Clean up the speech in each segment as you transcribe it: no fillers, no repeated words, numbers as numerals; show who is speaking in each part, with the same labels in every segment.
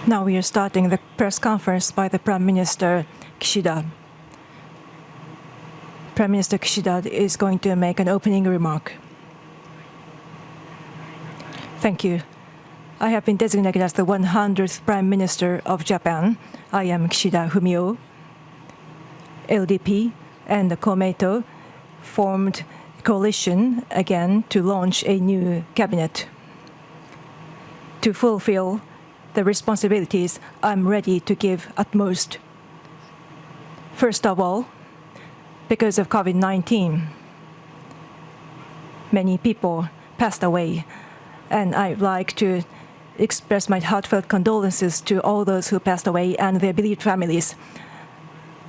Speaker 1: Now we are starting the press conference by the Prime Minister Kishida. Prime Minister Kishida is going to make an opening remark. Thank you. I have been designated as the 100th Prime Minister of Japan. I am KISHIDA Fumio. LDP and the Komeito formed a coalition again to launch a new cabinet. To fulfill the responsibilities I'm ready to give utmost. First of all, because of COVID-19, many people passed away, and I'd like to express my heartfelt condolences to all those who passed away and their bereaved families.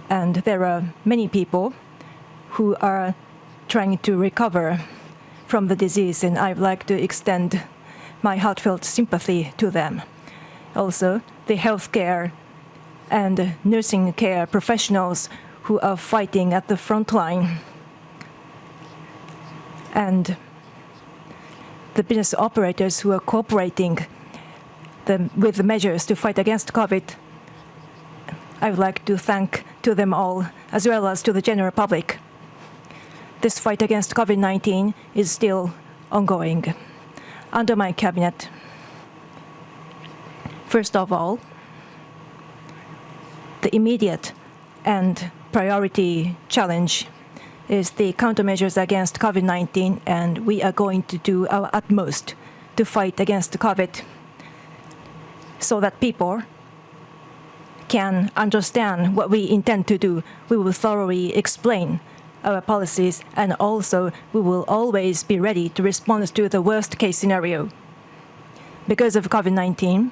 Speaker 1: And there are many people who are trying to recover from the disease, and I'd like to extend my heartfelt sympathy to them. Also, the healthcare and nursing care professionals who are fighting at the front line, and the business operators who are cooperating with the measures to fight against COVID. I would like to thank to them all, as well as to the general public. This fight against COVID-19 is still ongoing. Under my cabinet, first of all, the immediate and priority challenge is the countermeasures against COVID-19, and we are going to do our utmost to fight against COVID so that people can understand what we intend to do. We will thoroughly explain our policies, and also we will always be ready to respond to the worst case scenario. Because of COVID-19,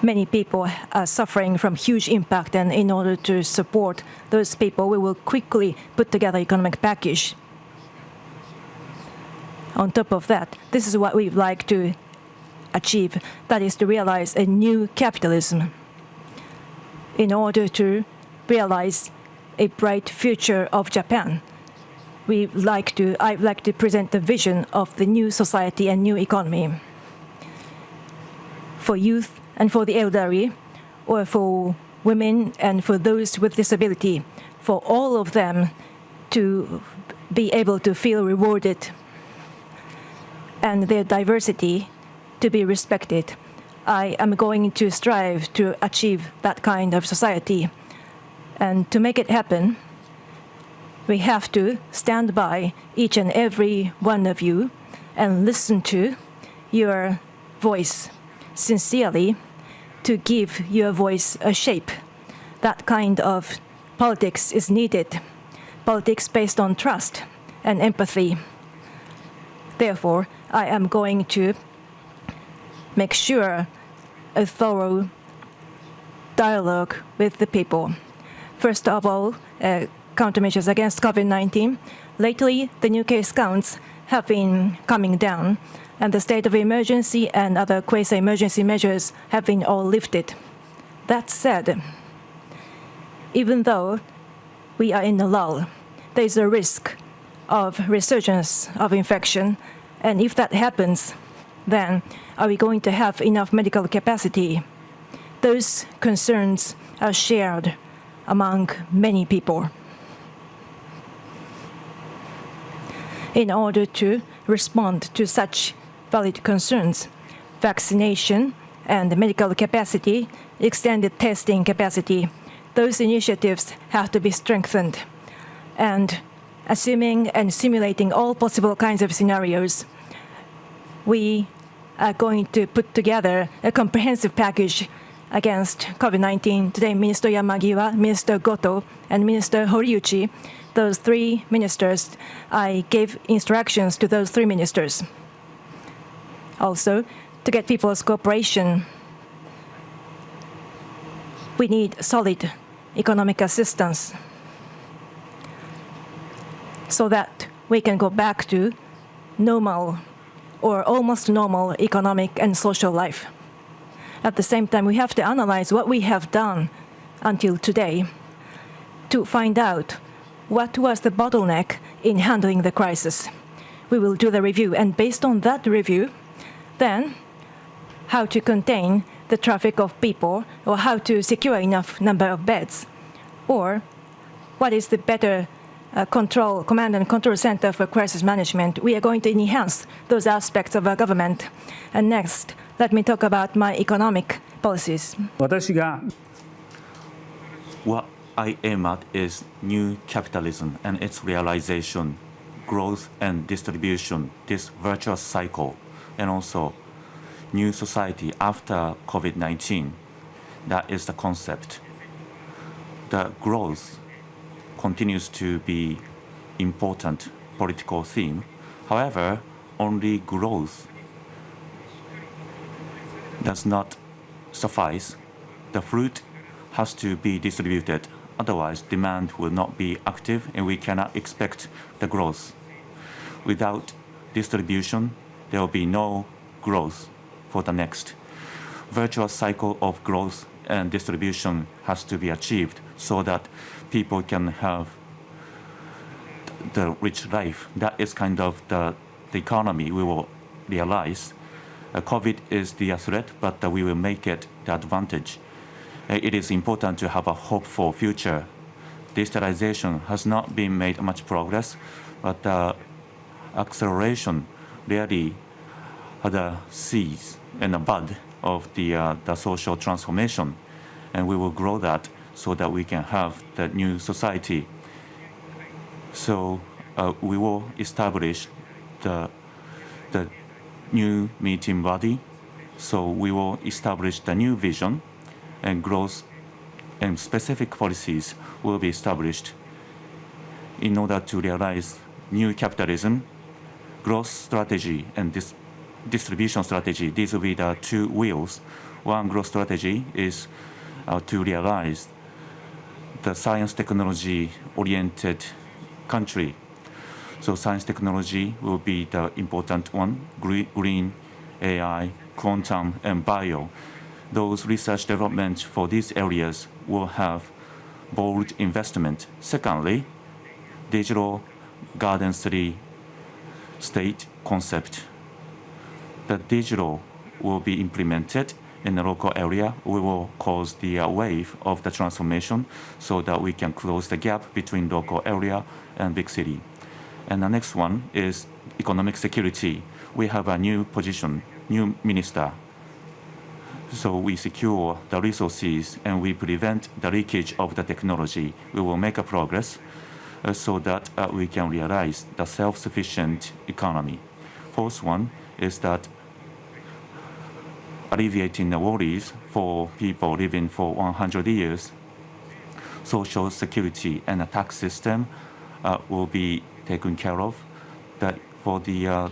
Speaker 1: many people are suffering from huge impact, and in order to support those people, we will quickly put together economic package. On top of that, this is what we'd like to achieve, that is to realize a new capitalism. In order to realize a bright future of Japan, I'd like to present the vision of the new society and new economy. For youth and for the elderly, or for women and for those with disability, for all of them to be able to feel rewarded and their diversity to be respected. I am going to strive to achieve that kind of society. And to make it happen, we have to stand by each and every one of you and listen to your voice sincerely, to give your voice a shape. That kind of politics is needed, politics based on trust and empathy. Therefore, I am going to make sure a thorough dialogue with the people. First of all, countermeasures against COVID-19. Lately, the new case counts have been coming down, and the state of emergency and other quasi-emergency measures have been all lifted. That said, even though we are in a lull, there is a risk of resurgence of infection, and if that happens, then are we going to have enough medical capacity? Those concerns are shared among many people. In order to respond to such valid concerns, vaccination and medical capacity, extended testing capacity, those initiatives have to be strengthened. And assuming and simulating all possible kinds of scenarios, we are going to put together a comprehensive package against COVID-19. Today, Minister Yamagiwa, Minister Goto, and Minister Horiuchi, those three ministers, I gave instructions to those three ministers. Also, to get people's cooperation, we need solid economic assistance so that we can go back to normal or almost normal economic and social life. At the same time, we have to analyze what we have done until today to find out what was the bottleneck in handling the crisis. We will do the review, and based on that review, then how to contain the traffic of people or how to secure enough number of beds, or what is the better command and control center for crisis management. We are going to enhance those aspects of our government. And next, let me talk about my economic policies.
Speaker 2: What I aim at is new capitalism and its realization, growth and distribution, this virtuous cycle, and also new society after COVID-19. That is the concept. The growth continues to be important political theme. However, only growth does not suffice. The fruit has to be distributed. Otherwise, demand will not be active and we cannot expect the growth. Without distribution, there will be no growth for the next. Virtuous cycle of growth and distribution has to be achieved so that people can have the rich life. That is kind of the economy we will realize. COVID is the threat, but we will make it the advantage. It is important to have a hope for future. Digitalization has not been made much progress, but acceleration really had a seeds and a bud of the social transformation, and we will grow that so that we can have the new society. So we will establish the new meeting body. So we will establish the new vision, and growth and specific policies will be established in order to realize new capitalism, growth strategy, and distribution strategy. These will be the two wheels. One growth strategy is to realize the science technology oriented country. So science technology will be the important one, green, AI, quantum, and bio. Those research development for these areas will have bold investment. Secondly, digital garden city state concept. The digital will be implemented in the local area. We will cause the wave of the transformation so that we can close the gap between local area and big city. And the next one is economic security. We have a new position, new minister. So we secure the resources and we prevent the leakage of the technology. We will make a progress so that we can realize the self-sufficient economy. Fourth one is that alleviating the worries for people living for 100 years. Social security and a tax system will be taken care of. That for the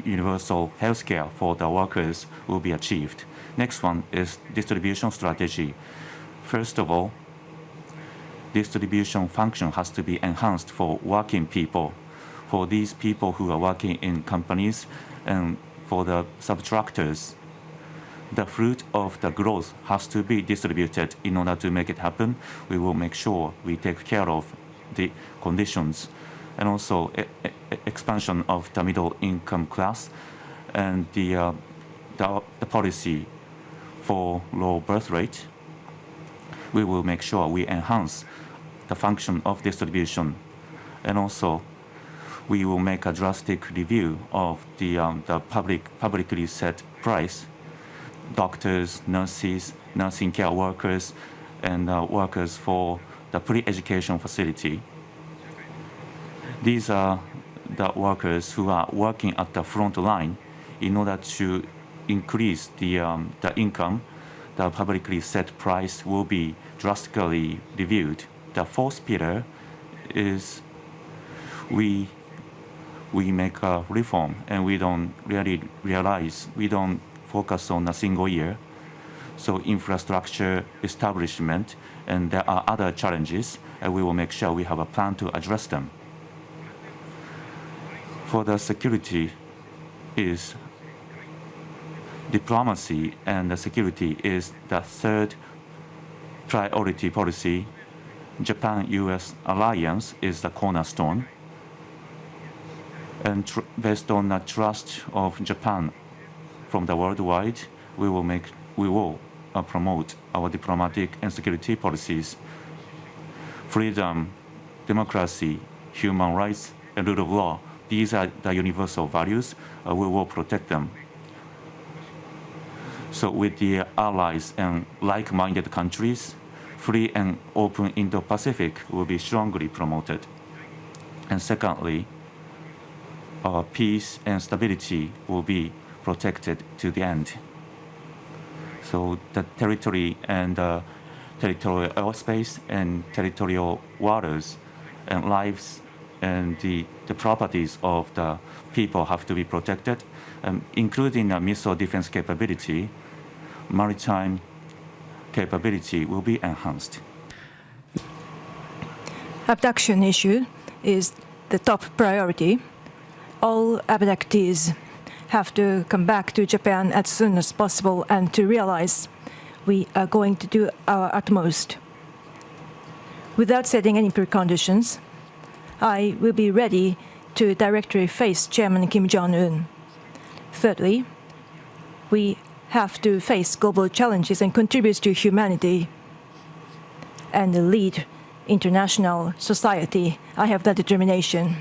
Speaker 2: universal health care for the workers will be achieved. Next one is distribution strategy. First of all, distribution function has to be enhanced for working people. For these people who are working in companies and for the subtractors, the fruit of the growth has to be distributed. In order to make it happen, we will make sure we take care of the conditions and also expansion of the middle income class and the policy for low birth rate. We will make sure we enhance the function of distribution, and also we will make a drastic review of the publicly set price. Doctors, nurses, nursing care workers, and workers for the pre-education facility. These are the workers who are working at the front line. In order to increase the income, the publicly set price will be drastically reviewed. The fourth pillar is we make a reform, and we don't really realize, we don't focus on a single year. So infrastructure establishment, and there are other challenges, and we will make sure we have a plan to address them. For the security is diplomacy, and the security is the third priority policy. Japan-US alliance is the cornerstone. And based on the trust of Japan from the worldwide, we will promote our diplomatic and security policies. Freedom, democracy, human rights, and rule of law, these are the universal values. We will protect them. So with the allies and like-minded countries, free and open Indo-Pacific will be strongly promoted. And secondly, peace and stability will be protected to the end. So the territory and territorial airspace and territorial waters and lives and the properties of the people have to be protected, including a missile defense capability. Maritime capability will be enhanced.
Speaker 1: Abduction issue is the top priority. All abductees have to come back to Japan as soon as possible and to realize we are going to do our utmost. Without setting any preconditions, I will be ready to directly face Chairman Kim Jong-un. Thirdly, we have to face global challenges and contribute to humanity and lead international society. I have that determination.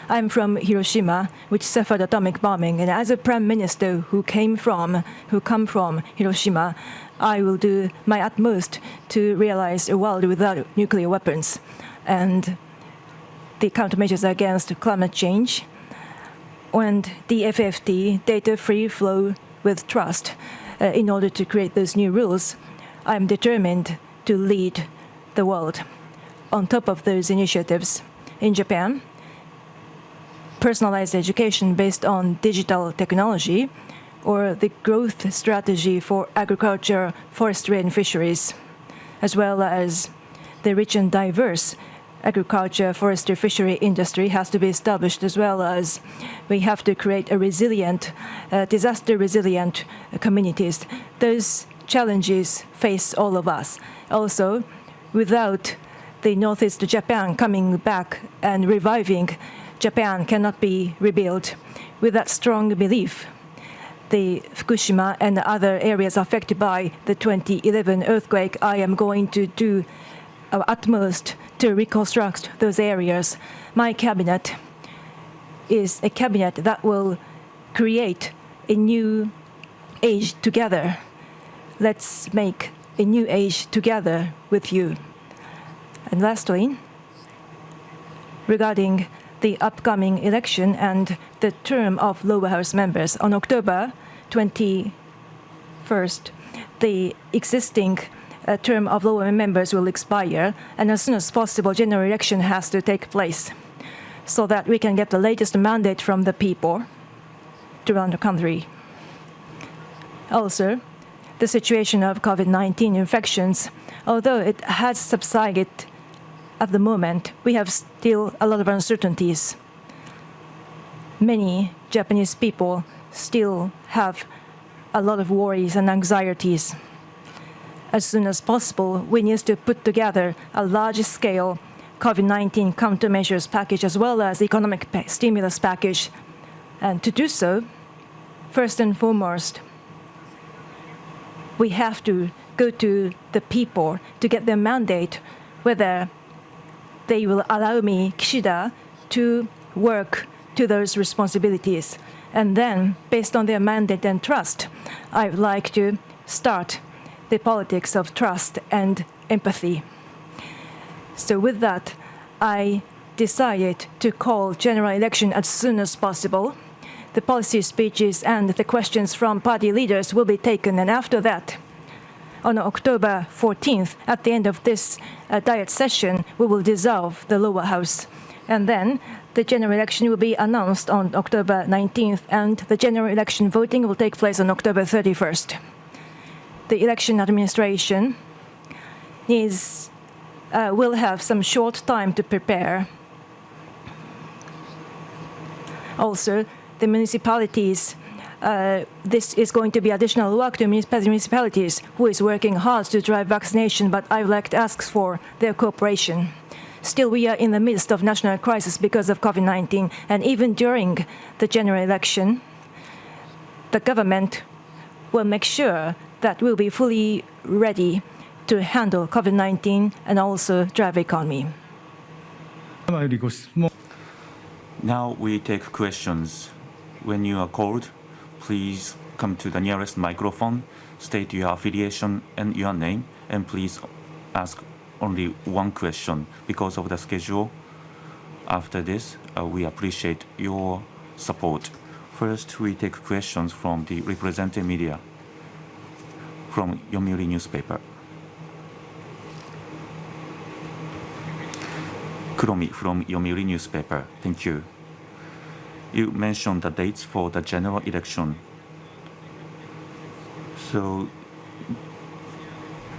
Speaker 1: I'm from Hiroshima, which suffered atomic bombing, and as a prime minister who come from Hiroshima, I will do my utmost to realize a world without nuclear weapons and the countermeasures against climate change and the FFT, data-free flow with trust. In order to create those new rules, I'm determined to lead the world. On top of those initiatives, in Japan, personalized education based on digital technology, or the growth strategy for agriculture, forestry, and fisheries, as well as the rich and diverse agriculture, forestry, fishery industry has to be established, as well as we have to create a resilient, disaster-resilient communities. Those challenges face all of us. Also, without the Northeast Japan coming back and reviving, Japan cannot be rebuilt. With that strong belief, the Fukushima and other areas affected by the 2011 earthquake, I am going to do our utmost to reconstruct those areas. My cabinet is a cabinet that will create a new age together. Let's make a new age together with you. And lastly, regarding the upcoming election and the term of lower house members, on October 21st, the existing term of lower members will expire, and as soon as possible, general election has to take place so that we can get the latest mandate from the people to run the country. Also, the situation of COVID-19 infections, although it has subsided at the moment, we have still a lot of uncertainties. Many Japanese people still have a lot of worries and anxieties. As soon as possible, we need to put together a large-scale COVID-19 countermeasures package as well as economic stimulus package. And to do so, first and foremost, we have to go to the people to get their mandate, whether they will allow me, Kishida, to work to those responsibilities. And then, based on their mandate and trust, I would like to start the politics of trust and empathy. So with that, I decided to call general election as soon as possible. The policy speeches and the questions from party leaders will be taken, and after that, on October 14th, at the end of this diet session, we will dissolve the lower house. And then the general election will be announced on October 19th, and the general election voting will take place on October 31st. The election administration will have some short time to prepare. Also, the municipalities, this is going to be additional work to municipalities who is working hard to drive vaccination, but I would like to ask for their cooperation. Still, we are in the midst of national crisis because of COVID-19, and even during the general election, the government will make sure that we'll be fully ready to handle COVID-19 and also drive economy.
Speaker 2: Now we take questions. When you are called, please come to the nearest microphone, state your affiliation and your name, and please ask only one question because of the schedule. After this, we appreciate your support. First, we take questions from the represented media, from Yomiuri newspaper. Kuromi from Yomiuri newspaper. Thank you. You mentioned the dates for the general election. So,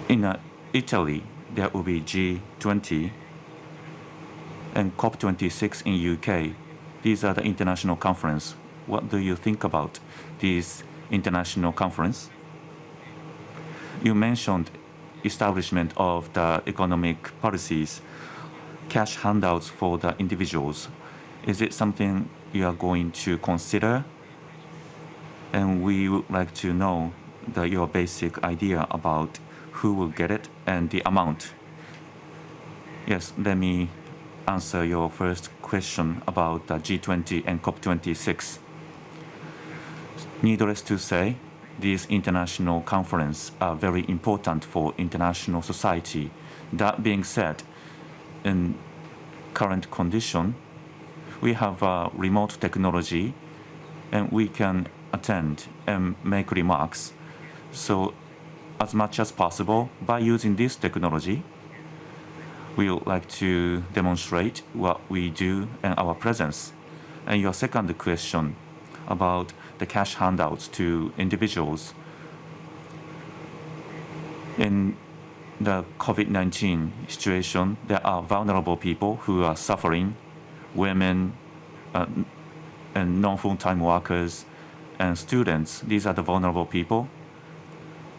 Speaker 2: in Italy, there will be G20 and COP26 in UK. These are the international conference. What do you think about this international conference? You mentioned establishment of the economic policies, cash handouts for the individuals. Is it something you are going to consider? And we would like to know your basic idea about who will get it and the amount. Yes, let me answer your first question about the G20 and COP26. Needless to say, these international conferences are very important for international society. That being said, in current condition, we have remote technology and we can attend and make remarks. So as much as possible, by using this technology, we would like to demonstrate what we do and our presence. And your second question about the cash handouts to individuals. In the COVID-19 situation, there are vulnerable people who are suffering, women and non-full-time workers and students. These are the vulnerable people.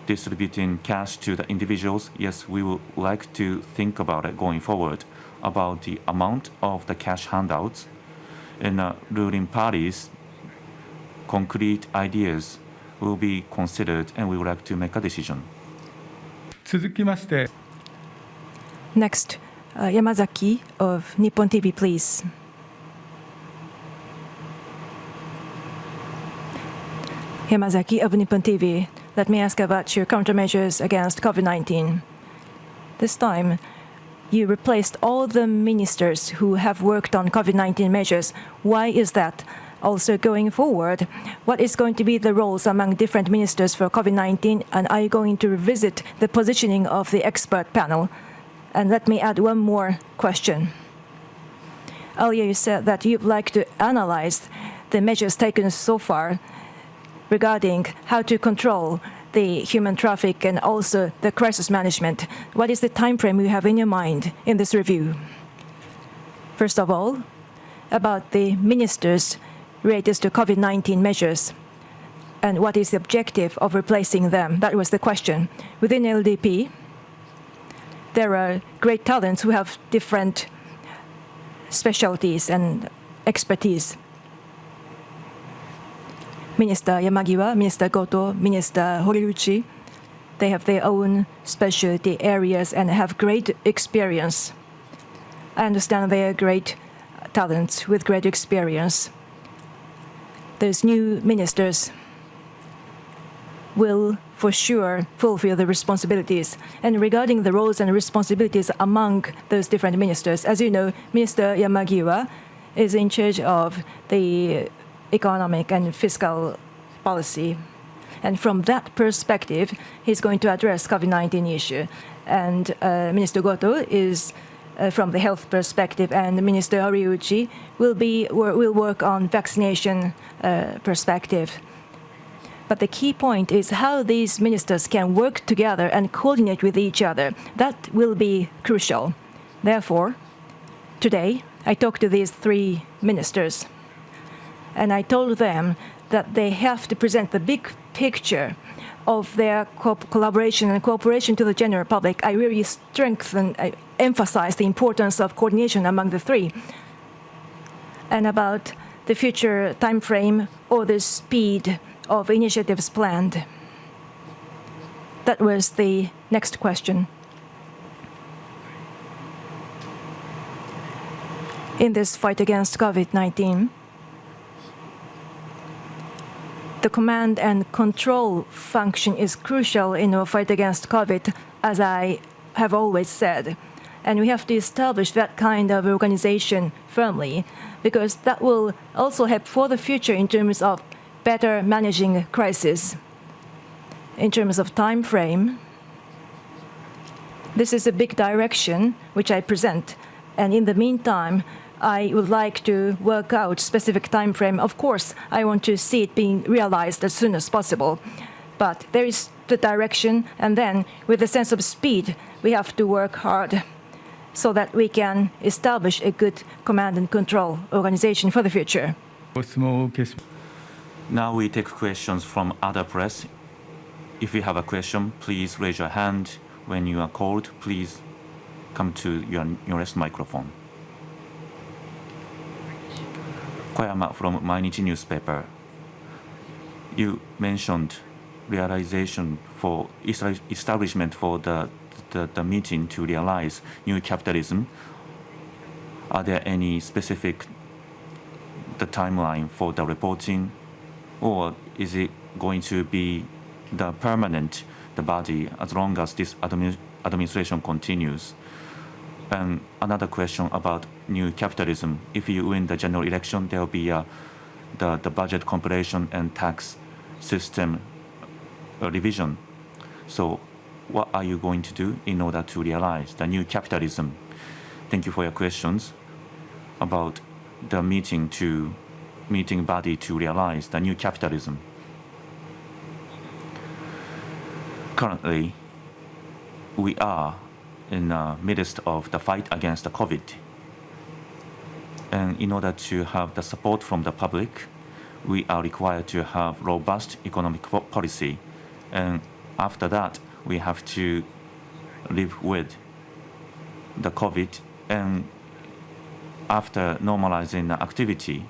Speaker 2: Distributing cash to the individuals, yes, we would like to think about it going forward, about the amount of the cash handouts. In ruling parties, concrete ideas will be considered and we would like to make a decision.
Speaker 1: Next, Yamazaki of Nippon TV, please. Yamazaki of Nippon TV. Let me ask about your countermeasures against COVID-19. This time, you replaced all the ministers who have worked on COVID-19 measures. Why is that? Also, going forward, what is going to be the roles among different ministers for COVID-19, and are you going to revisit the positioning of the expert panel? And let me add one more question. Earlier, you said that you'd like to analyze the measures taken so far regarding how to control the human traffic and also the crisis management. What is the time frame you have in your mind in this review? First of all, about the ministers related to COVID-19 measures and what is the objective of replacing them? That was the question. Within LDP, there are great talents who have different specialties and expertise. Minister Yamagiwa, Minister Goto, Minister Horiuchi, they have their own specialty areas and have great experience. I understand they are great talents with great experience. Those new ministers will for sure fulfill the responsibilities. And regarding the roles and responsibilities among those different ministers, as you know, Minister Yamagiwa is in charge of the economic and fiscal policy. And from that perspective, he's going to address COVID-19 issue. And Minister Goto is from the health perspective, and Minister Horiuchi will work on vaccination perspective. But the key point is how these ministers can work together and coordinate with each other. That will be crucial. Therefore, today, I talked to these three ministers, and I told them that they have to present the big picture of their collaboration and cooperation to the general public. I really emphasize the importance of coordination among the three. And about the future time frame or the speed of initiatives planned. That was the next question. In this fight against COVID-19, the command and control function is crucial in our fight against COVID, as I have always said. And we have to establish that kind of organization firmly, because that will also help for the future in terms of better managing crisis. In terms of time frame, this is a big direction which I present. And in the meantime, I would like to work out specific time frame. Of course, I want to see it being realized as soon as possible. But there is the direction, and then with a sense of speed, we have to work hard so that we can establish a good command and control organization for the future.
Speaker 2: Now we take questions from other press. If you have a question, please raise your hand. When you are called, please come to your nearest microphone. Koyama from Mainichi newspaper. You mentioned realization for establishment for the meeting to realize new capitalism. Are there any specific timeline for the reporting, or is it going to be the permanent body as long as this administration continues? And another question about new capitalism. If you win the general election, there will be the budget compilation and tax system revision. So what are you going to do in order to realize the new capitalism? Thank you for your questions about the meeting body to realize the new capitalism. Currently, we are in the midst of the fight against the COVID. And in order to have the support from the public, we are required to have robust economic policy. And after that, we have to live with the COVID. And after normalizing the activity,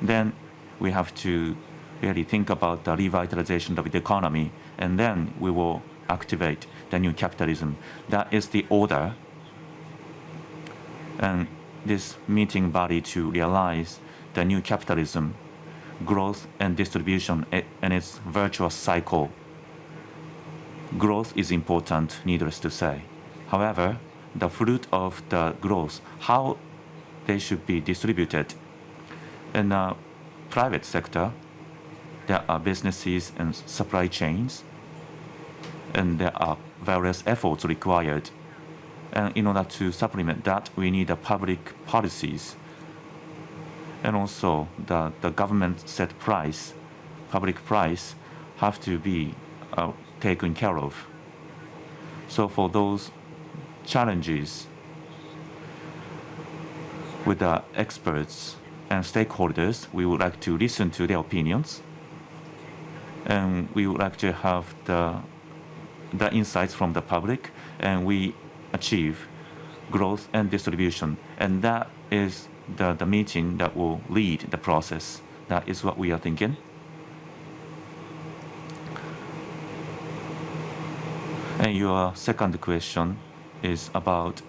Speaker 2: then we have to really think about the revitalization of the economy, and then we will activate the new capitalism. That is the order. And this meeting body to realize the new capitalism, growth and distribution, and its virtuous cycle. Growth is important, needless to say. However, the fruit of the growth, how they should be distributed. In the private sector, there are businesses and supply chains, and there are various efforts required. And in order to supplement that, we need the public policies. And also the government set price, public price, have to be taken care of. So for those challenges, with the experts and stakeholders, we would like to listen to their opinions, and we would like to have the insights from the public, and we achieve growth and distribution. And that is the meeting that will lead the process. That is what we are thinking. And your second question is about,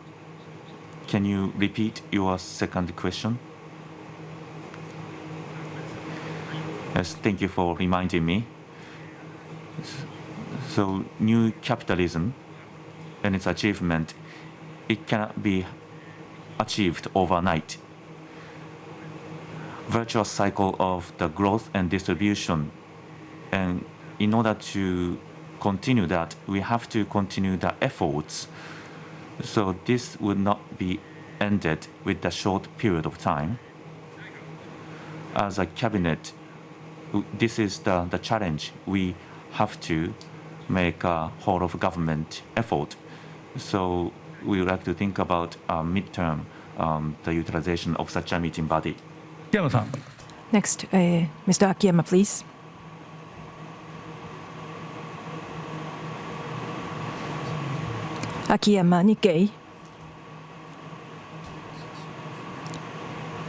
Speaker 2: can you repeat your second question? Yes, thank you for reminding me. So new capitalism and its achievement, it cannot be achieved overnight. Virtuous cycle of the growth and distribution. And in order to continue that, we have to continue the efforts. So this would not be ended with a short period of time. As a cabinet, this is the challenge. We have to make a whole of government effort. So we would like to think about midterm, the utilization of such a meeting body.
Speaker 1: Next, Mr. Akiyama, please. Akiyama, Nikkei.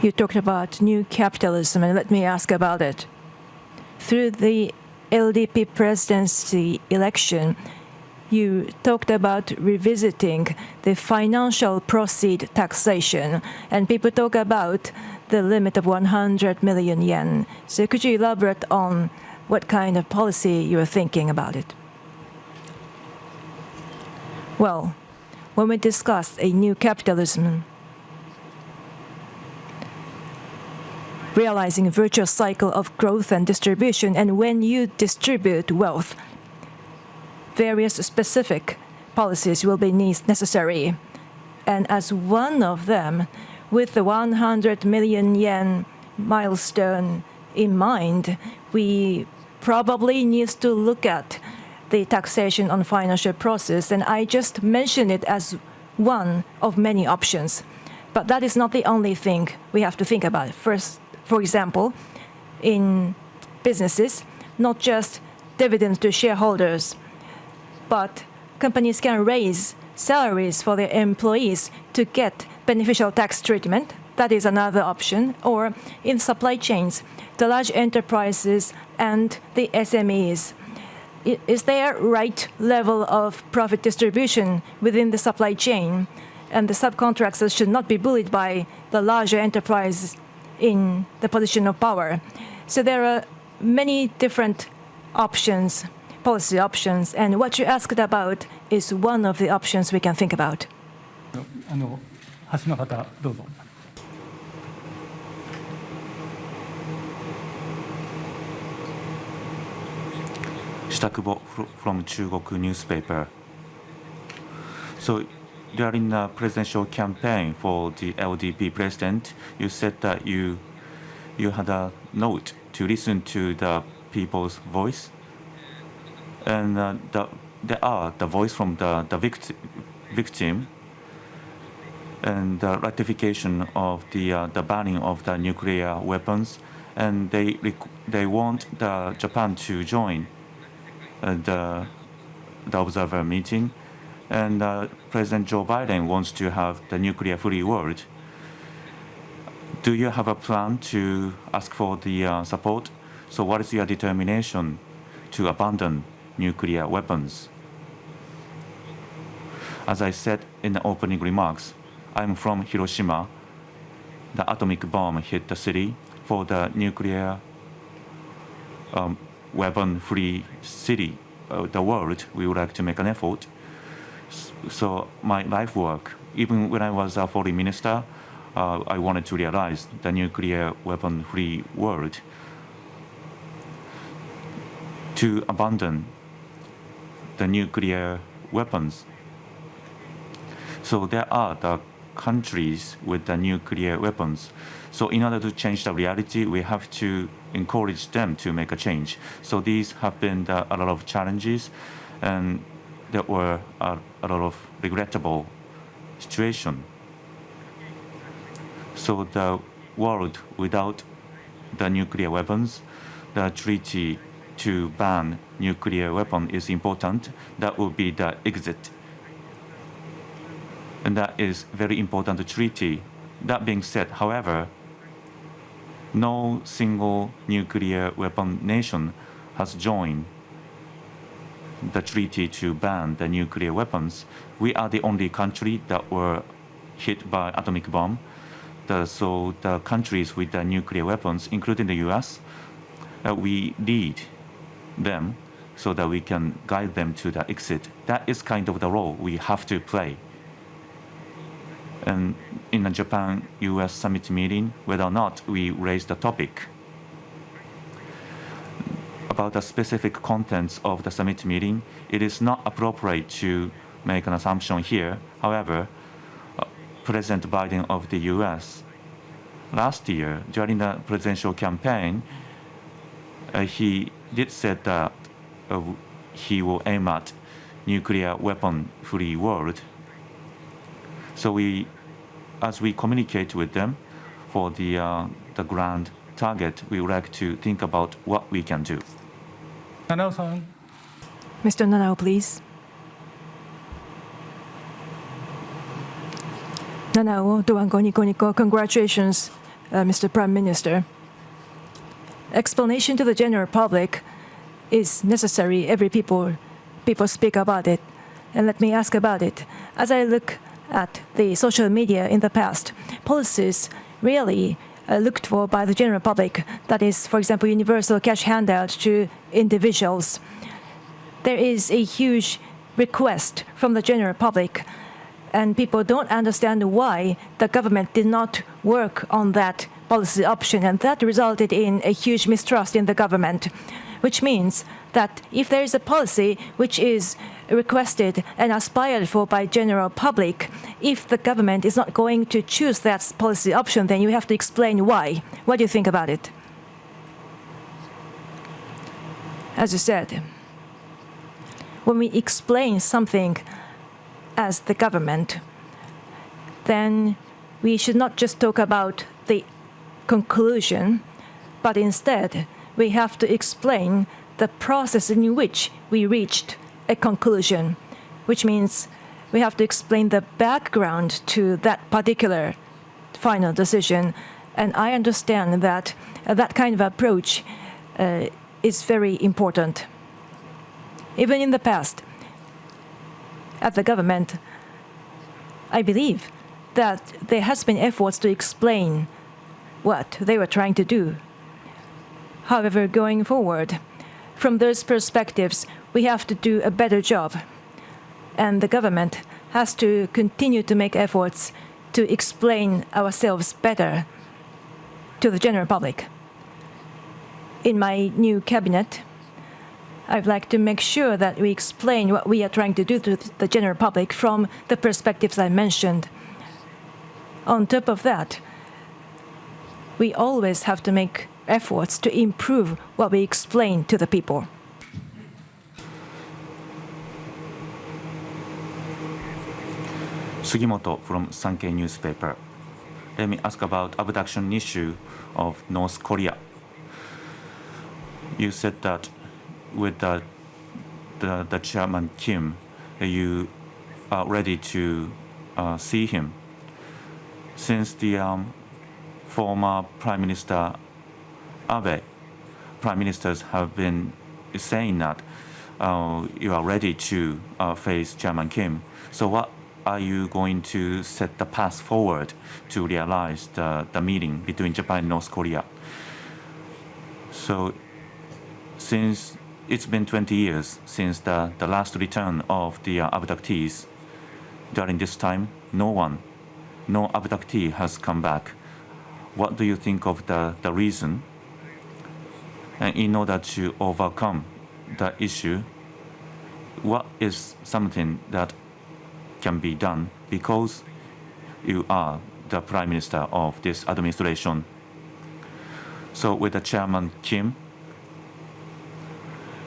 Speaker 1: You talked about new capitalism, and let me ask about it. Through the LDP presidency election, you talked about revisiting the financial proceed taxation, and people talk about the limit of 100 million yen. So could you elaborate on what kind of policy you are thinking about it? Well, when we discuss a new capitalism, realizing a virtuous cycle of growth and distribution, and when you distribute wealth, various specific policies will be necessary. And as one of them, with the 100 million yen milestone in mind, we probably need to look at the taxation on financial process. And I just mentioned it as one of many options. But that is not the only thing we have to think about. First, for example, in businesses, not just dividends to shareholders, but companies can raise salaries for their employees to get beneficial tax treatment. That is another option. Or in supply chains, the large enterprises and the SMEs. Is there right level of profit distribution within the supply chain? And the subcontractors should not be bullied by the larger enterprise in the position of power. So there are many different options, policy options, and what you asked about is one of the options we can think about.
Speaker 3: 端の方どうぞ。
Speaker 2: Shitakubo from Chugoku newspaper. So during the presidential campaign for the LDP president, you said that you had a note to listen to the people's voice, and there are the voice from the victim, and the ratification of the banning of the nuclear weapons, and they want Japan to join the observer meeting, and President Joe Biden wants to have the nuclear-free world. Do you have a plan to ask for the support? So what is your determination to abandon nuclear weapons? As I said in the opening remarks, I'm from Hiroshima. The atomic bomb hit the city. For the nuclear weapon-free city, the world, we would like to make an effort. So my life work, even when I was a foreign minister, I wanted to realize the nuclear weapon-free world. To abandon the nuclear weapons. So there are the countries with the nuclear weapons. So in order to change the reality, we have to encourage them to make a change. So these have been a lot of challenges, and there were a lot of regrettable situations. So the world without the nuclear weapons, the treaty to ban nuclear weapon is important. That will be the exit. And that is very important treaty. That being said, however, no single nuclear weapon nation has joined the treaty to ban the nuclear weapons. We are the only country that were hit by atomic bomb. So the countries with the nuclear weapons, including the US, we lead them so that we can guide them to the exit. That is kind of the role we have to play. And in the Japan-US summit meeting, whether or not we raise the topic about the specific contents of the summit meeting, it is not appropriate to make an assumption here. However, President Biden of the US, last year, during the presidential campaign, he did say that he will aim at nuclear weapon-free world. So as we communicate with them for the grand target, we would like to think about what we can do.
Speaker 3: Nanao-san.
Speaker 1: Mr. Nanao, please. Nanao, Doango Nico Nico, congratulations, Mr. Prime Minister. Explanation to the general public is necessary. Every people speak about it. And let me ask about it. As I look at the social media in the past, policies really looked for by the general public, that is, for example, universal cash handout to individuals. There is a huge request from the general public, and people don't understand why the government did not work on that policy option, and that resulted in a huge mistrust in the government, which means that if there is a policy which is requested and aspired for by general public, if the government is not going to choose that policy option, then you have to explain why. What do you think about it? As you said, when we explain something as the government, then we should not just talk about the conclusion, but instead we have to explain the process in which we reached a conclusion, which means we have to explain the background to that particular final decision. And I understand that that kind of approach is very important. Even in the past, at the government, I believe that there has been efforts to explain what they were trying to do. However, going forward, from those perspectives, we have to do a better job. And the government has to continue to make efforts to explain ourselves better to the general public. In my new cabinet, I'd like to make sure that we explain what we are trying to do to the general public from the perspectives I mentioned. On top of that, we always have to make efforts to improve what we explain to the people.
Speaker 2: Sugimoto from Sankei newspaper. Let me ask about abduction issue of North Korea. You said that with the chairman Kim, you are ready to see him. Since the former Prime Minister Abe, prime ministers have been saying that you are ready to face Chairman Kim. So what are you going to set the path forward to realize the meeting between Japan and North Korea? So since it's been 20 years since the last return of the abductees, during this time, no abductee has come back. What do you think of the reason? And in order to overcome the issue, what is something that can be done because you are the Prime Minister of this administration? So with the Chairman Kim,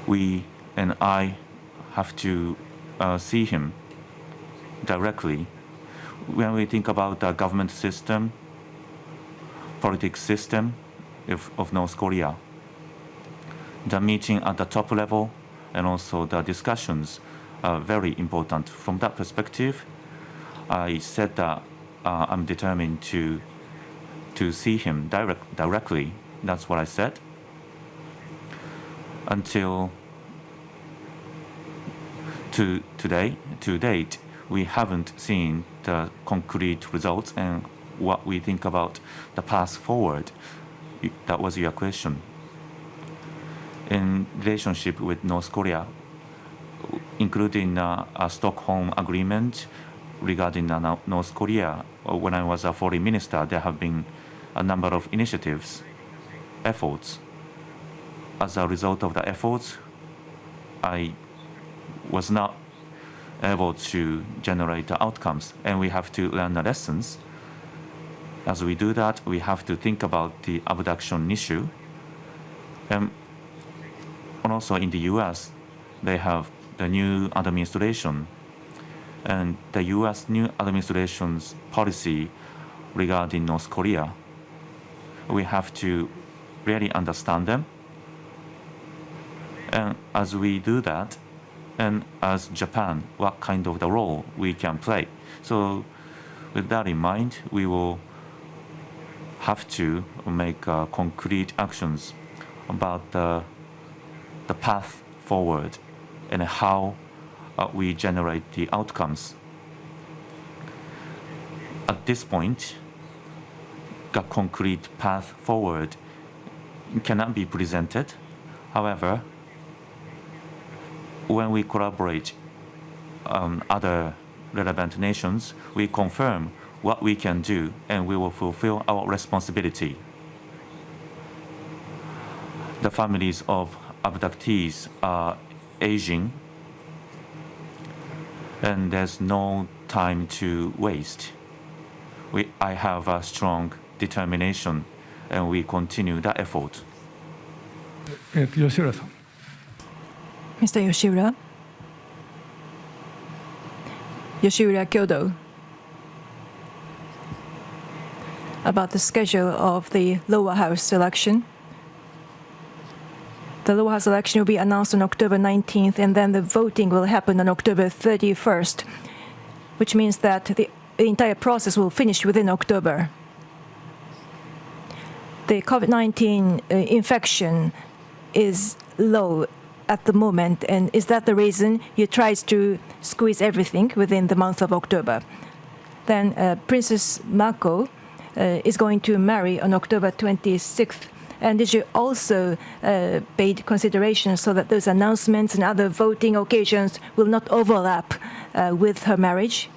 Speaker 2: we and I have to see him directly. When we think about the government system, politics system of North Korea, the meeting at the top level and also the discussions are very important. From that perspective, I said that I'm determined to see him directly. That's what I said. Until to date, we haven't seen the concrete results and what we think about the path forward. That was your question. In relationship with North Korea, including a Stockholm Agreement regarding North Korea, when I was a foreign minister, there have been a number of initiatives, efforts. As a result of the efforts, I was not able to generate the outcomes, and we have to learn the lessons. As we do that, we have to think about the abduction issue. And also in the US, they have the new administration. And the US new administration's policy regarding North Korea, we have to really understand them. And as we do that, and as Japan, what kind of the role we can play. So with that in mind, we will have to make concrete actions about the path forward and how we generate the outcomes. At this point, a concrete path forward cannot be presented. However, when we collaborate other relevant nations, we confirm what we can do and we will fulfill our responsibility. The families of abductees are aging and there's no time to waste. I have a strong determination and we continue the effort.
Speaker 3: 吉浦さん。
Speaker 1: Mr. Yoshiura. Yoshiura Kyodo. About the schedule of the lower house election. The lower house election will be announced on October 19th, and then the voting will happen on October 31st, which means that the entire process will finish within October. The COVID-19 infection is low at the moment, and is that the reason you tried to squeeze everything within the month of October? Then Princess Mako is going to marry on October 26th. And did you also paid consideration so that those announcements and other voting occasions will not overlap with her marriage?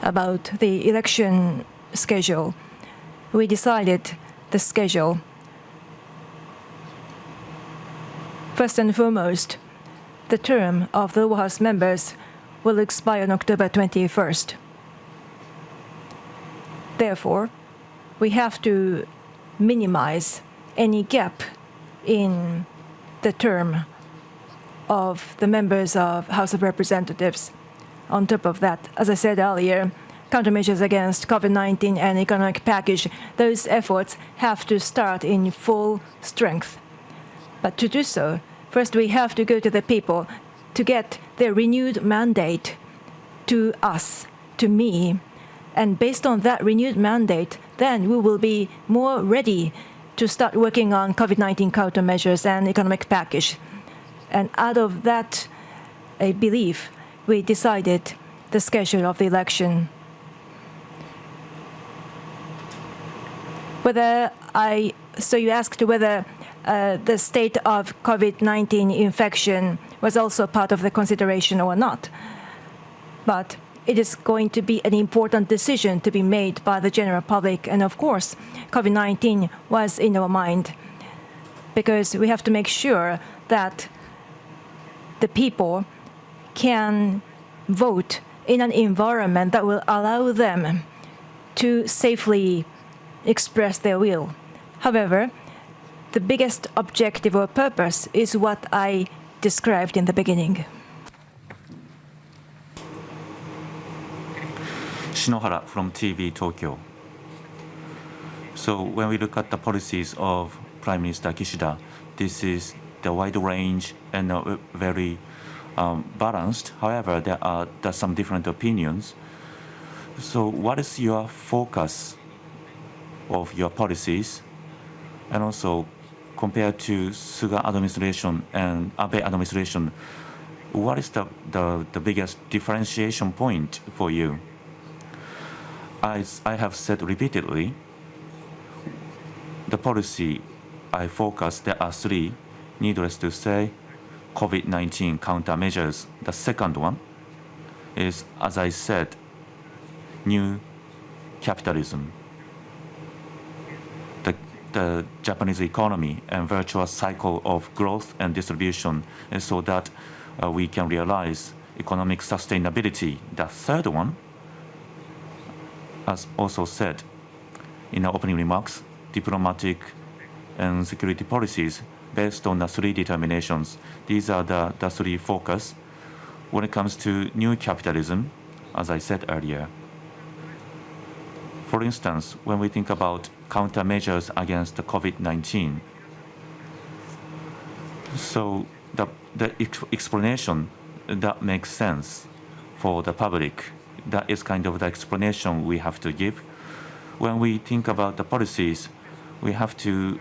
Speaker 1: About the election schedule, we decided the schedule. First and foremost, the term of the lower house members will expire on October 21st. Therefore, we have to minimize any gap in the term of the members of House of Representatives. On top of that, as I said earlier, countermeasures against COVID-19 and economic package, those efforts have to start in full strength. But to do so, first we have to go to the people to get their renewed mandate to us, to me. And based on that renewed mandate, then we will be more ready to start working on COVID-19 countermeasures and economic package. And out of that belief, we decided the schedule of the election. So you asked whether the state of COVID-19 infection was also part of the consideration or not. But it is going to be an important decision to be made by the general public. And of course, COVID-19 was in our mind because we have to make sure that the people can vote in an environment that will allow them to safely express their will. However, the biggest objective or purpose is what I described in the beginning.
Speaker 2: Shinohara from TV Tokyo. So when we look at the policies of Prime Minister Kishida, this is the wide range and very balanced. However, there are some different opinions. So what is your focus of your policies? And also, compared to Suga administration and Abe administration, what is the biggest differentiation point for you? As I have said repeatedly, the policy I focus, there are three, needless to say, COVID-19 countermeasures. The second one is, as I said, new capitalism. The Japanese economy and virtuous cycle of growth and distribution, and so that we can realize economic sustainability. The third one, as also said in our opening remarks, diplomatic and security policies based on the three determinations. These are the three focus. When it comes to new capitalism, as I said earlier, for instance, when we think about countermeasures against the COVID-19, so the explanation that makes sense for the public, that is kind of the explanation we have to give. When we think about the policies, we have to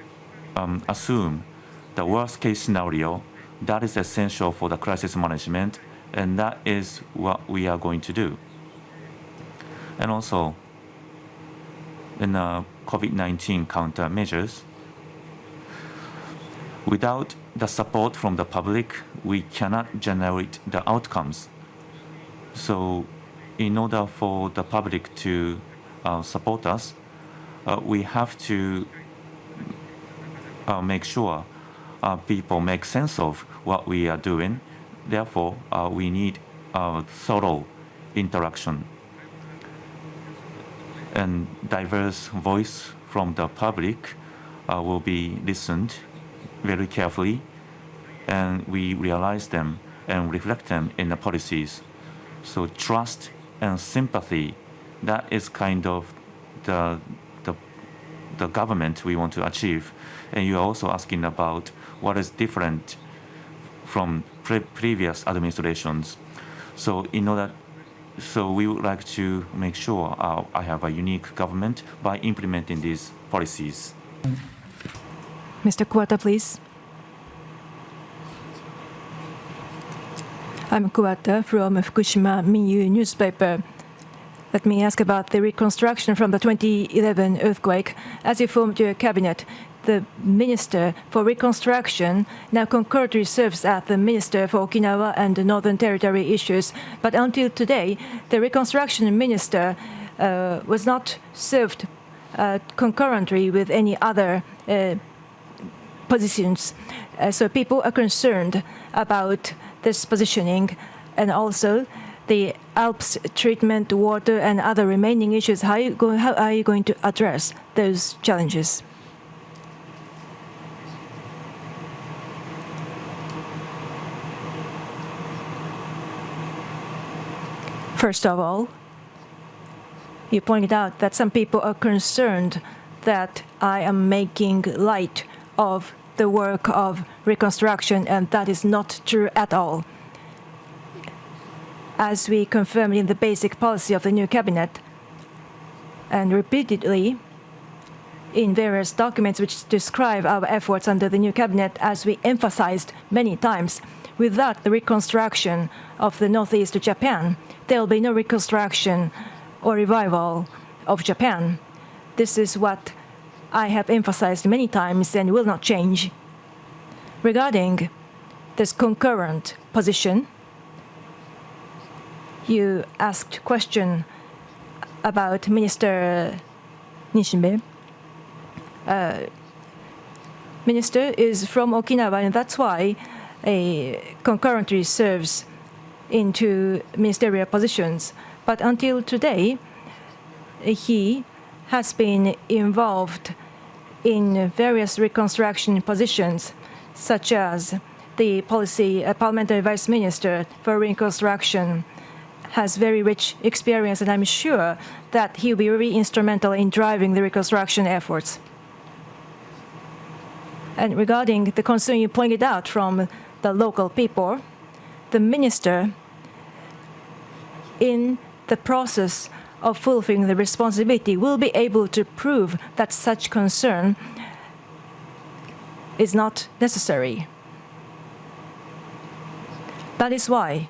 Speaker 2: assume the worst case scenario That is essential for the crisis management, and that is what we are going to do. And also, in COVID-19 countermeasures, without the support from the public, we cannot generate the outcomes. So in order for the public to support us, we have to make sure people make sense of what we are doing. Therefore, we need thorough interaction and diverse voice from the public will be listened very carefully, and we realize them and reflect them in the policies. So trust and sympathy, that is kind of the government we want to achieve. And you are also asking about what is different from previous administrations. So we would like to make sure I have a unique government by implementing these policies.
Speaker 1: Mr. Kuwata, please. I'm Kuwata from Fukushima Minyu newspaper. Let me ask about the reconstruction from the 2011 earthquake. As you formed your cabinet, the Minister for Reconstruction now concurrently serves as the Minister for Okinawa and the Northern Territory issues. But until today, the Reconstruction Minister was not served concurrently with any other positions. So people are concerned about this positioning, and also the Alps treatment, water, and other remaining issues. How are you going to address those challenges? First of all, you pointed out that some people are concerned that I am making light of the work of reconstruction, and that is not true at all. As we confirmed in the basic policy of the new cabinet, and repeatedly in various documents which describe our efforts under the new cabinet, as we emphasized many times, without the reconstruction of the Northeast Japan, there will be no reconstruction or revival of Japan. This is what I have emphasized many times and will not change. Regarding this concurrent position, you asked question about Minister Nishibe. Minister is from Okinawa, and that's why concurrently serves into ministerial positions. But until today, he has been involved in various reconstruction positions, such as the parliamentary vice minister for reconstruction, has very rich experience, and I'm sure that he will be very instrumental in driving the reconstruction efforts. And regarding the concern you pointed out from the local people, the minister, in the process of fulfilling the responsibility, will be able to prove that such concern is not necessary. That is why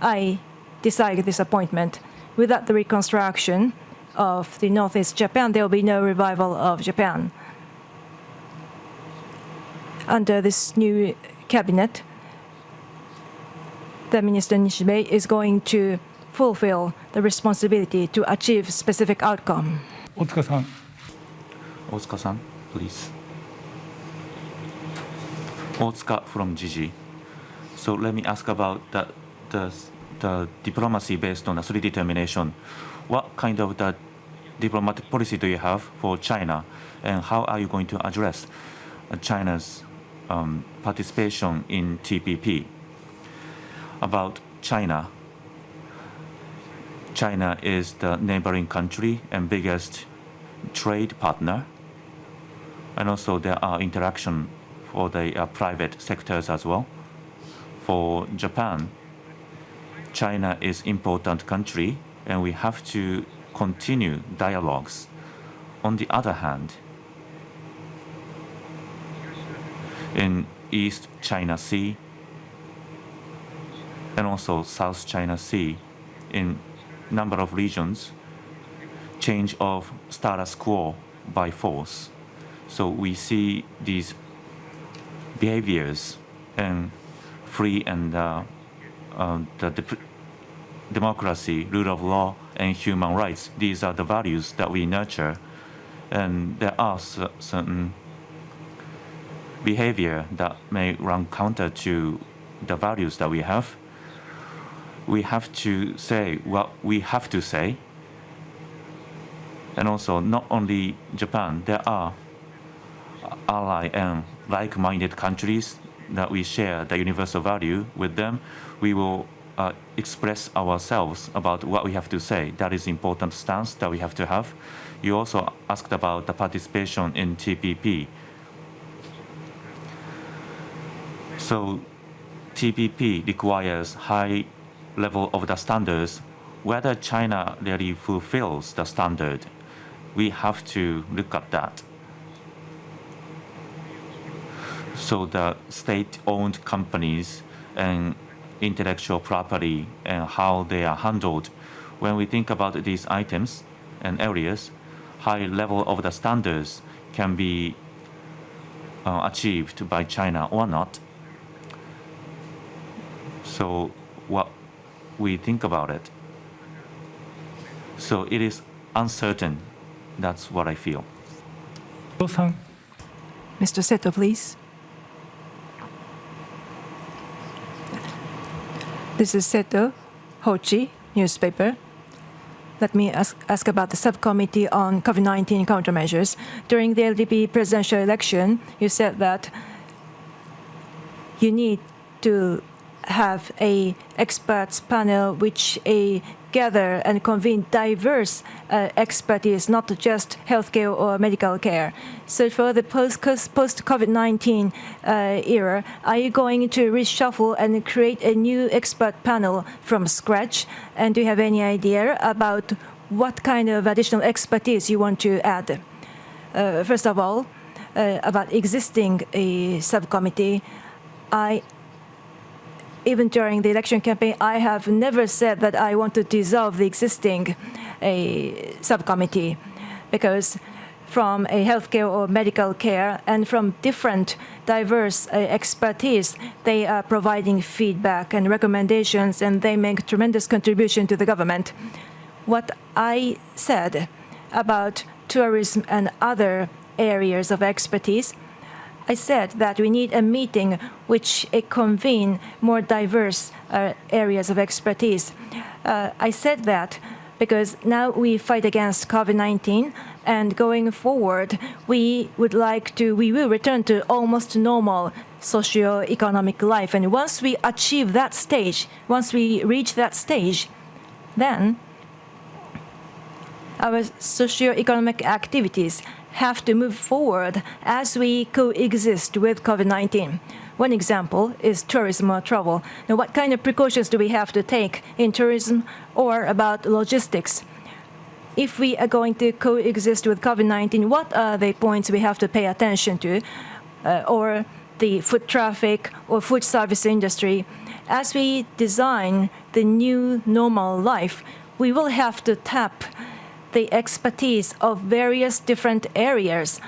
Speaker 1: I decided this appointment. Without the reconstruction of the Northeast Japan, there will be no revival of Japan. Under this new cabinet, the Minister Nishibe is going to fulfill the responsibility to achieve specific outcome.
Speaker 3: Otsuka-san.
Speaker 2: Otsuka-san, please. Otsuka from Jiji. So let me ask about the diplomacy based on a three determination. What kind of the diplomatic policy do you have for China, and how are you going to address China's participation in TPP? About China, China is the neighboring country and biggest trade partner, and also there are interaction for the private sectors as well. For Japan, China is important country, and we have to continue dialogues. On the other hand, in East China Sea and also South China Sea in number of regions, change of status quo by force. So we see these behaviors and free and democracy, rule of law, and human rights. These are the values that we nurture, and there are certain behavior that may run counter to the values that we have. We have to say what we have to say, and also not only Japan, there are ally and like-minded countries that we share the universal value with them. We will express ourselves about what we have to say. That is important stance that we have to have. You also asked about the participation in TPP. So TPP requires high level of the standards. Whether China really fulfills the standard, we have to look at that. So the state-owned companies and intellectual property and how they are handled, when we think about these items and areas, high level of the standards can be achieved by China or not. So what we think about it. So it is uncertain. That's what I feel.
Speaker 3: Mr.
Speaker 1: Seto, please. This is Seto, Hochi newspaper. Let me ask about the subcommittee on COVID-19 countermeasures. During the LDP presidential election, you said that you need to have a experts panel which gather and convene diverse expertise, not just healthcare or medical care. So for the post-COVID-19 era, are you going to reshuffle and create a new expert panel from scratch? And do you have any idea about what kind of additional expertise you want to add? First of all, about existing subcommittee, even during the election campaign, I have never said that I want to dissolve the existing subcommittee, because from a healthcare or medical care and from different diverse expertise, they are providing feedback and recommendations, and they make tremendous contribution to the government. What I said about tourism and other areas of expertise, I said that we need a meeting which convene more diverse areas of expertise. I said that because now we fight against COVID-19, and going forward, we will return to almost normal socio-economic life. And once we achieve that stage, once we reach that stage, then our socio-economic activities have to move forward as we coexist with COVID-19. One example is tourism or travel. Now, what kind of precautions do we have to take in tourism or about logistics? If we are going to coexist with COVID-19, what are the points we have to pay attention to? Or the food traffic or food service industry. As we design the new normal life, we will have to tap the expertise of various different areas,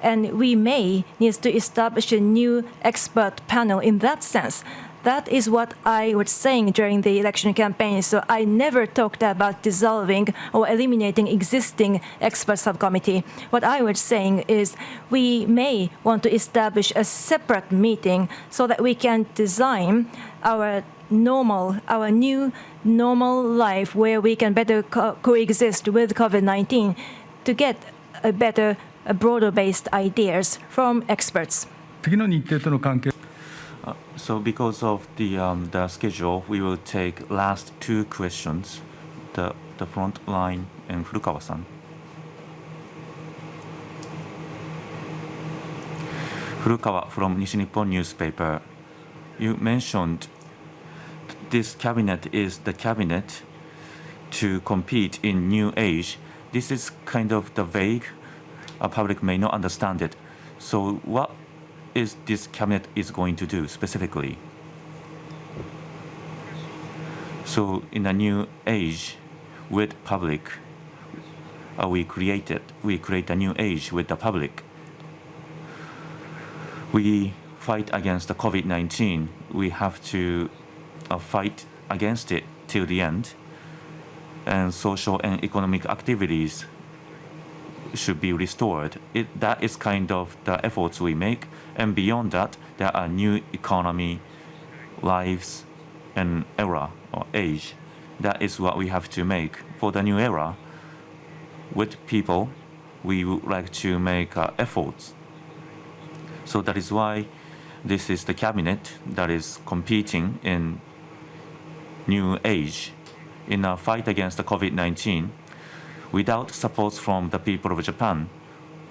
Speaker 1: and we may need to establish a new expert panel in that sense. That is what I was saying during the election campaign. So I never talked about dissolving or eliminating existing expert subcommittee. What I was saying is we may want to establish a separate meeting so that we can design our new normal life where we can better coexist with COVID-19 to get a better, broader-based ideas from experts.
Speaker 2: So because of the schedule, we will take last two questions, the front line and Furukawa-san. Furukawa from Nishi Nippon newspaper. You mentioned this cabinet is the cabinet to compete in new age. This is kind of the vague. Public may not understand it. So what is this cabinet is going to do specifically? So in a new age with public, we create a new age with the public. We fight against the COVID-19. We have to fight against it till the end. And social and economic activities should be restored. That is kind of the efforts we make. And beyond that, there are new economy, lives, and era or age. That is what we have to make. For the new era, with people, we would like to make efforts. So that is why this is the cabinet that is competing in new age in a fight against the COVID-19. Without support from the people of Japan,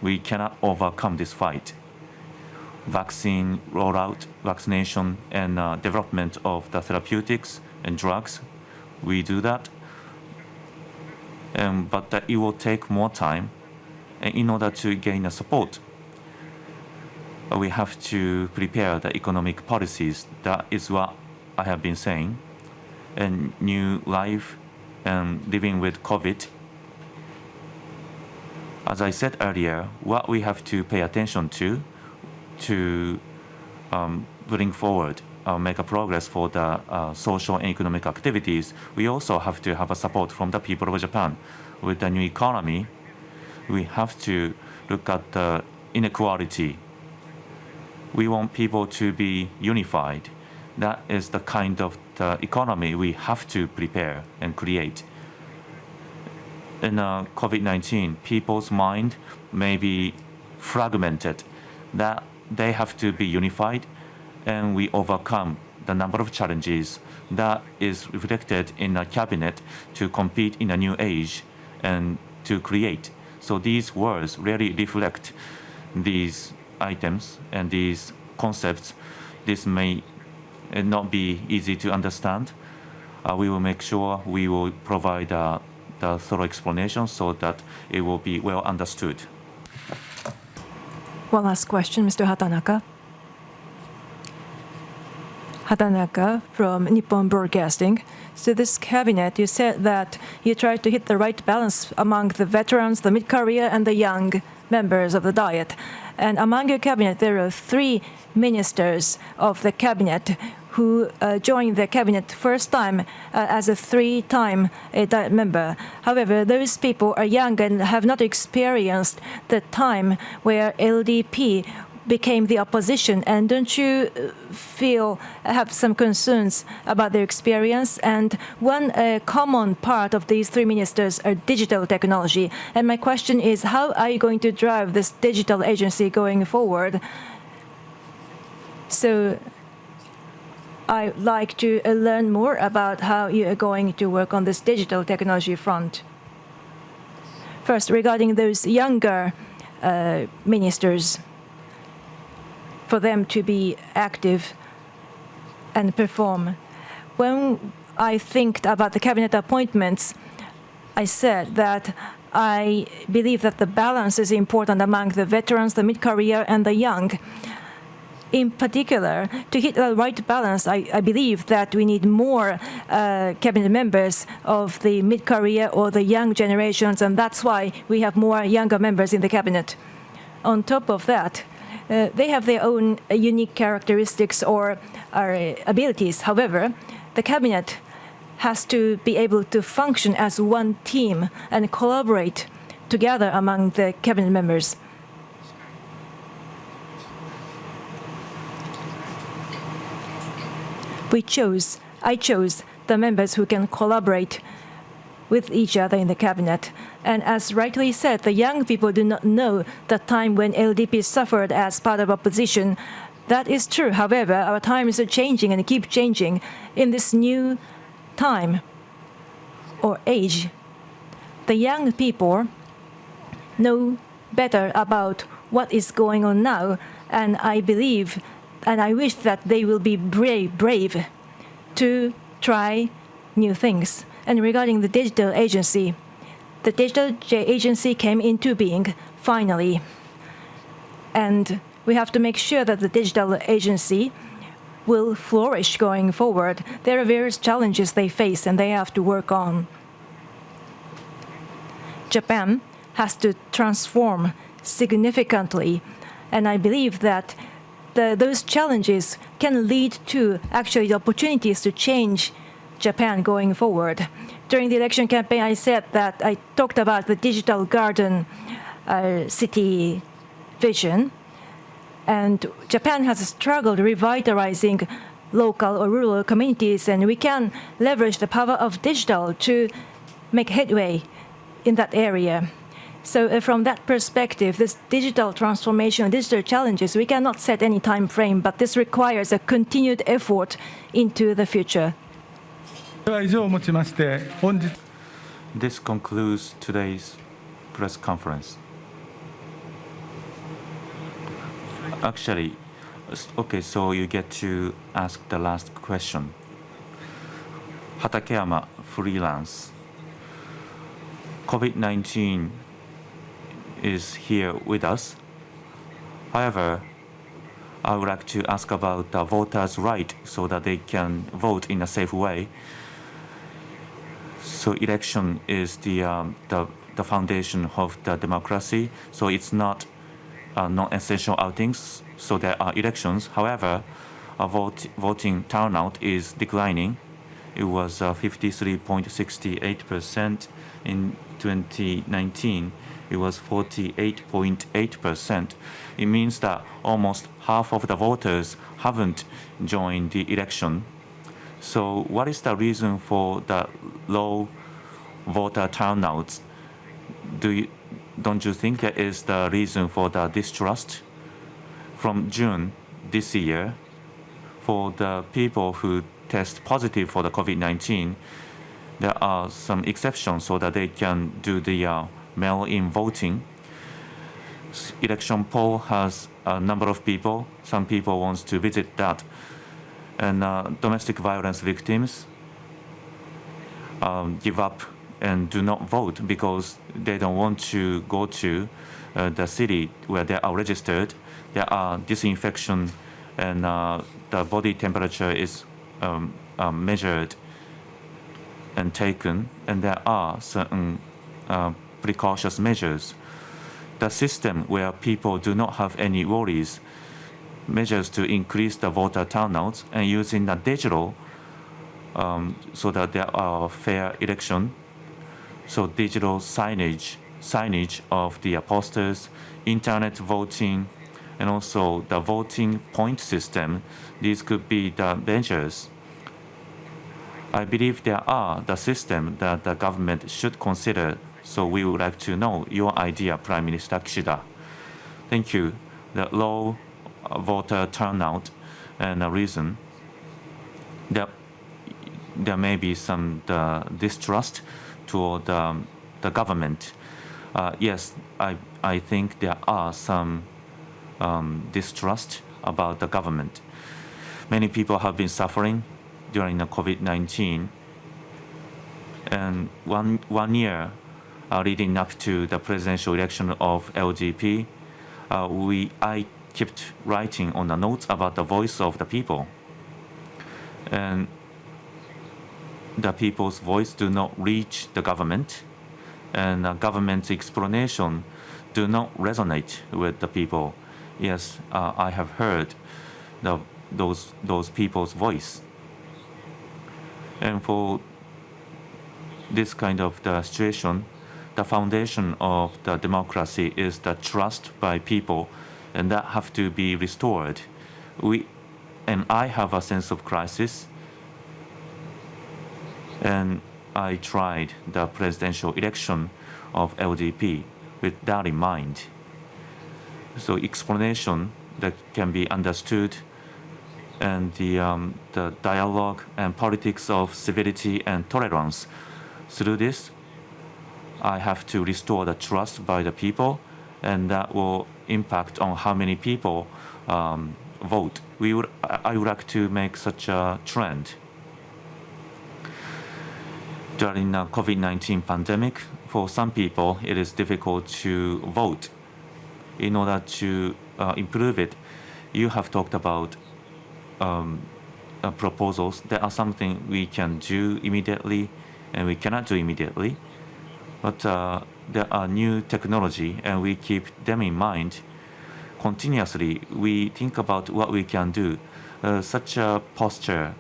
Speaker 2: we cannot overcome this fight. Vaccine rollout, vaccination, and development of the therapeutics and drugs, we do that. But it will take more time. And in order to gain a support, we have to prepare the economic policies. That is what I have been saying. And new life and living with COVID. As I said earlier, what we have to pay attention to bring forward, make a progress for the social and economic activities, we also have to have a support from the people of Japan. With the new economy, we have to look at the inequality. We want people to be unified. That is the kind of the economy we have to prepare and create. In COVID-19, people's mind may be fragmented. That they have to be unified, and we overcome the number of challenges that is reflected in a cabinet to compete in a new age and to create. So these words really reflect these items and these concepts. This may not be easy to understand. We will make sure we will provide the thorough explanation so that it will be well understood.
Speaker 1: One last question, Mr. Hatanaka. Hatanaka from Nippon Broadcasting. So this cabinet, you said that you tried to hit the right balance among the veterans, the mid-career, and the young members of the Diet. And among your cabinet, there are 3 ministers of the cabinet who joined the cabinet first time as a 3-time Diet member. However, those people are young and have not experienced the time where LDP became the opposition. And don't you have some concerns about their experience? And one common part of these 3 ministers are digital technology. And my question is, how are you going to drive this digital agency going forward? So I'd like to learn more about how you are going to work on this digital technology front. First, regarding those younger ministers, for them to be active and perform. When I think about the cabinet appointments, I said that I believe that the balance is important among the veterans, the mid-career, and the young. In particular, to hit the right balance, I believe that we need more cabinet members of the mid-career or the young generations, and that's why we have more younger members in the cabinet. On top of that, they have their own unique characteristics or abilities. However, the cabinet has to be able to function as one team and collaborate together among the cabinet members. I chose the members who can collaborate with each other in the cabinet. And as rightly said, the young people do not know the time when LDP suffered as part of opposition. That is true. However, our times are changing and keep changing. In this new time or age, the young people know better about what is going on now. And I believe and I wish that they will be brave to try new things. And regarding the digital agency came into being finally. And we have to make sure that the digital agency will flourish going forward. There are various challenges they face and they have to work on. Japan has to transform significantly, and I believe that those challenges can lead to actually the opportunities to change Japan going forward. During the election campaign, I said that I talked about the digital garden city vision, and Japan has struggled revitalizing local or rural communities, and we can leverage the power of digital to make headway in that area. So from that perspective, this digital transformation, digital challenges, we cannot set any time frame, but this requires a continued effort into the future.
Speaker 3: では以上をもちまして本日
Speaker 2: This concludes today's press conference. Actually, okay, so you get to ask the last question. Hatakeyama, freelance. COVID-19 is here with us. However, I would like to ask about the voters' right so that they can vote in a safe way. So election is the foundation of the democracy. So it's not non-essential outings. So there are elections. However, voting turnout is declining. It was 53.68% in 2019. It was 48.8%. It means that almost half of the voters haven't joined the election. So what is the reason for the low voter turnouts? Don't you think that is the reason for the distrust? From June this year, for the people who test positive for the COVID-19, there are some exceptions so that they can do the mail-in voting. Election poll has a number of people. Some people want to visit that. And domestic violence victims give up and do not vote because they don't want to go to the city where they are registered. There are disinfection and the body temperature is measured and taken, and there are certain precautionary measures. The system where people do not have any worries, measures to increase the voter turnouts and using the digital so that there are fair election. So digital signage of the posters, internet voting, and also the voting point system. These could be the measures. I believe there are the system that the government should consider. So we would like to know your idea, Prime Minister Kishida. Thank you. The low voter turnout and a reason that there may be some distrust toward the government. Yes, I think there are some distrust about the government. Many people have been suffering during the COVID-19, and one year leading up to the presidential election of LDP, I kept writing on the notes about the voice of the people, and the people's voice do not reach the government, and the government's explanation do not resonate with the people. Yes, I have heard those people's voice, and for this kind of the situation, the foundation of the democracy is the trust by people, and that have to be restored. And I have a sense of crisis, and I tried the presidential election of LDP with that in mind. So explanation that can be understood, and the dialogue and politics of civility and tolerance. Through this, I have to restore the trust by the people, and that will impact on how many people vote. I would like to make such a trend. During the COVID-19 pandemic, for some people, it is difficult to vote. In order to improve it, you have talked about proposals. There are something we can do immediately and we cannot do immediately. But there are new technology and we keep them in mind. Continuously, we think about what we can do. Such a posture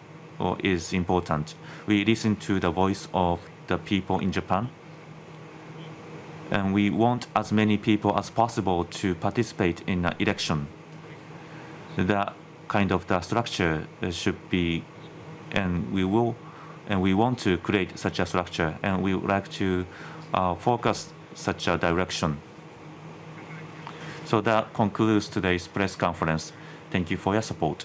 Speaker 2: is important. We listen to the voice of the people in Japan. And we want as many people as possible to participate in the election. That kind of the structure should be, and we want to create such a structure, and we would like to focus such a direction. So that concludes today's press conference. Thank you for your support.